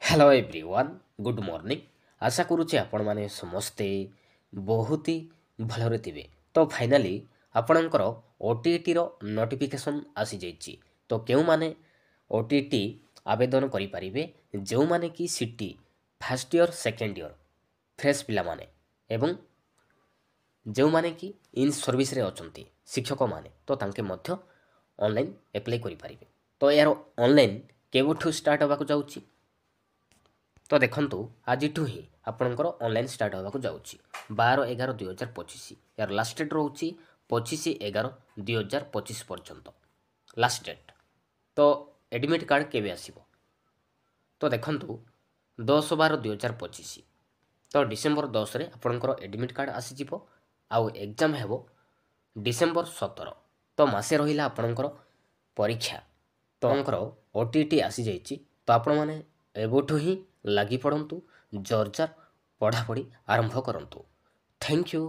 Hello everyone good morning. आशा करुचे आपण माने समस्ते बहुत ही भलरे थिबे। तो फाइनली आपणकर ओटीटी रो नोटिफिकेशन आसी जाइछि। तो केउ माने ओटीटी आवेदन करि परिबे जेउ माने कि city first year second year fresh पिला माने एवं जेउ माने कि इन सर्विस रे अछंती शिक्षक माने तो तांके मध्य ऑनलाइन अप्लाई करि परिबे। तो यार ऑनलाइन केबोठु स्टार्ट होबाकू जाउछि। तो देखंतु आज ही आपणकर ऑनलाइन स्टार्ट होबाकू जाउछि 12/11/2025। यार लास्ट डेट रोची 25/11/2025 पर्यंत लास्ट डेट। तो एडमिट कार्ड केबे आसीबो तो देखंतु 10/12/2025। तो डिसेंबर 10 रे आपणकर एडमिट कार्ड आसी जिवो। आउ एग्जाम हेबो डिसेंबर 17। तो मासे रहिला आपणकर परीक्षा। तो आपणकर ओटीटी आसी जाइछि। तो आपण माने एबोठु ही लागि पड़ंतु जोरजार पढ़ापढ़ी आरंभ करंतु। Thank you.